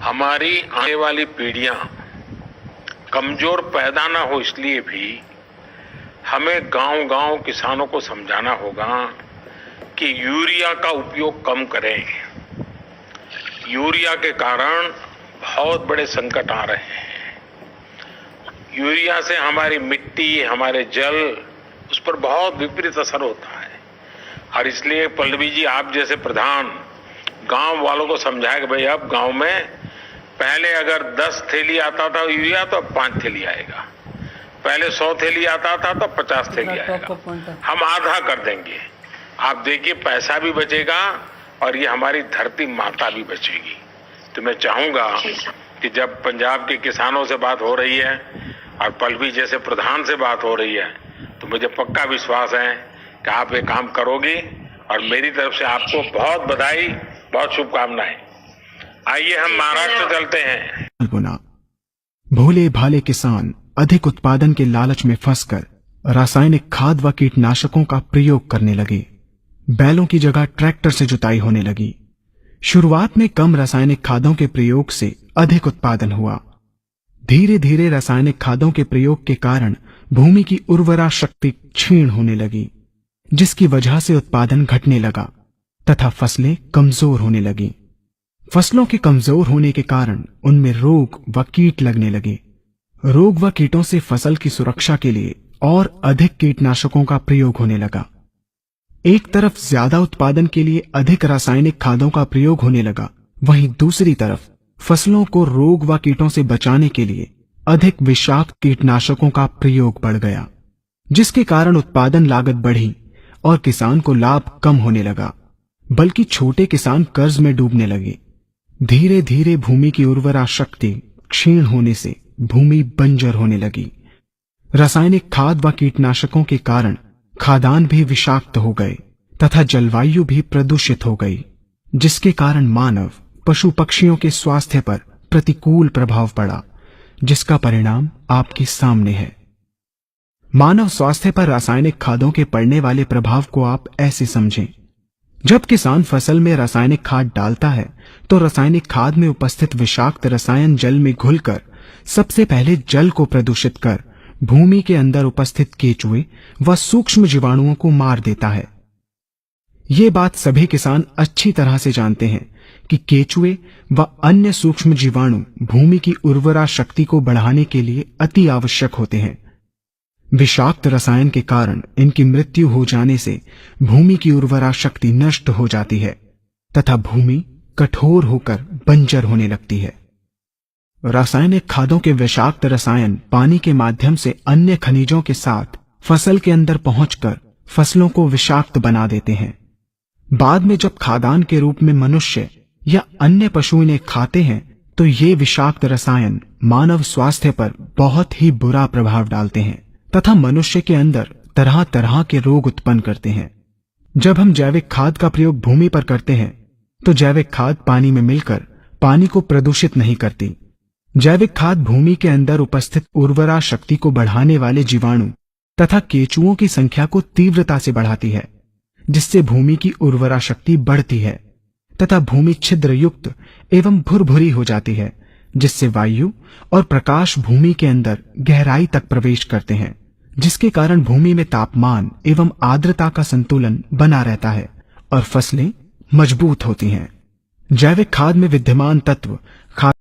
हमारी आने वाली पीढ़ियां कमजोर पैदा ना हो, इसलिए भी हमें गांव-गांव किसानों को समझाना होगा कि यूरिया का उपयोग कम करें। यूरिया के कारण बहुत बड़े संकट आ रहे हैं। यूरिया से हमारी मिट्टी, हमारे जल, उस पर बहुत विपरीत असर होता है। और इसलिए पल्लवी जी, आप जैसे प्रधान गांव वालों को समझाए कि भाई अब गांव में पहले अगर 10 थैली आता था यूरिया तो अब 5 थैली आएगा, पहले 100 थैली आता था तो 50 थैली आएगा। हम आधा कर देंगे। आप देखिए, पैसा भी बचेगा और ये हमारी धरती माता भी बचेगी। तो मैं चाहूंगा कि जब पंजाब के किसानों से बात हो रही है और पल्लवी जैसे प्रधान से बात हो रही है, तो मुझे पक्का विश्वास है कि आप ये काम करोगी। और मेरी तरफ से आपको बहुत बधाई, बहुत शुभकामनाएं। आइए हम महाराष्ट्र चलते हैं। भोले भाले किसान अधिक उत्पादन के लालच में फंसकर रासायनिक खाद व कीटनाशकों का प्रयोग करने लगे। बैलों की जगह ट्रैक्टर से जुताई होने लगी। शुरुआत में कम रासायनिक खादों के प्रयोग से अधिक उत्पादन हुआ। धीरे धीरे रासायनिक खादों के प्रयोग के कारण भूमि की उर्वरा शक्ति क्षीण होने लगी, जिसकी वजह से उत्पादन घटने लगा तथा फसलें कमजोर होने लगी। फसलों के कमजोर होने के कारण उनमें रोग व कीट लगने लगे। रोग व कीटों से फसल की सुरक्षा के लिए और अधिक कीटनाशकों का प्रयोग होने लगा। एक तरफ ज्यादा उत्पादन के लिए अधिक रासायनिक खादों का प्रयोग होने लगा, वहीं दूसरी तरफ फसलों को रोग व कीटों से बचाने के लिए अधिक विषाक्त कीटनाशकों का प्रयोग बढ़ गया, जिसके कारण उत्पादन लागत बढ़ी और किसान को लाभ कम होने लगा, बल्कि छोटे किसान कर्ज में डूबने लगे। धीरे धीरे भूमि की उर्वरा शक्ति क्षीण होने से भूमि बंजर होने लगी। रासायनिक खाद व कीटनाशकों के कारण खाद्यान्न भी विषाक्त हो गए तथा जलवायु भी प्रदूषित हो गई, जिसके कारण मानव, पशु पक्षियों के स्वास्थ्य पर प्रतिकूल प्रभाव पड़ा, जिसका परिणाम आपके सामने है। मानव स्वास्थ्य पर रासायनिक खादों के पड़ने वाले प्रभाव को आप ऐसे समझें। जब किसान फसल में रासायनिक खाद डालता है तो रासायनिक खाद में उपस्थित विषाक्त रसायन जल में घुलकर सबसे पहले जल को प्रदूषित कर भूमि के अंदर उपस्थित केचुए व सूक्ष्म जीवाणुओं को मार देता है। ये बात सभी किसान अच्छी तरह से जानते हैं कि केचुए व अन्य सूक्ष्म जीवाणु भूमि की उर्वरा शक्ति को बढ़ाने के लिए अति आवश्यक होते हैं। विषाक्त रसायन के कारण इनकी मृत्यु हो जाने से भूमि की उर्वरा शक्ति नष्ट हो जाती है तथा भूमि कठोर होकर बंजर होने लगती है। रासायनिक खादों के विषाक्त रसायन पानी के माध्यम से अन्य खनिजों के साथ फसल के अंदर पहुंचकर फसलों को विषाक्त बना देते हैं। बाद में जब खाद्यान्न के रूप में मनुष्य या अन्य पशु इन्हें खाते हैं तो ये विषाक्त रसायन मानव स्वास्थ्य पर बहुत ही बुरा प्रभाव डालते हैं तथा मनुष्य के अंदर तरह तरह के रोग उत्पन्न करते हैं। जब हम जैविक खाद का प्रयोग भूमि पर करते हैं तो जैविक खाद पानी में मिलकर पानी को प्रदूषित नहीं करती। जैविक खाद भूमि के अंदर उपस्थित उर्वरा शक्ति को बढ़ाने वाले जीवाणु तथा केचुओं की संख्या को तीव्रता से बढ़ाती है, जिससे भूमि की उर्वरा शक्ति बढ़ती है तथा भूमि छिद्र युक्त एवं भुरभुरी हो जाती है, जिससे वायु और प्रकाश भूमि के अंदर गहराई तक प्रवेश करते हैं, जिसके कारण भूमि में तापमान एवं आर्द्रता का संतुलन बना रहता है और फसलें मजबूत होती हैं। जैविक खाद में विद्यमान तत्व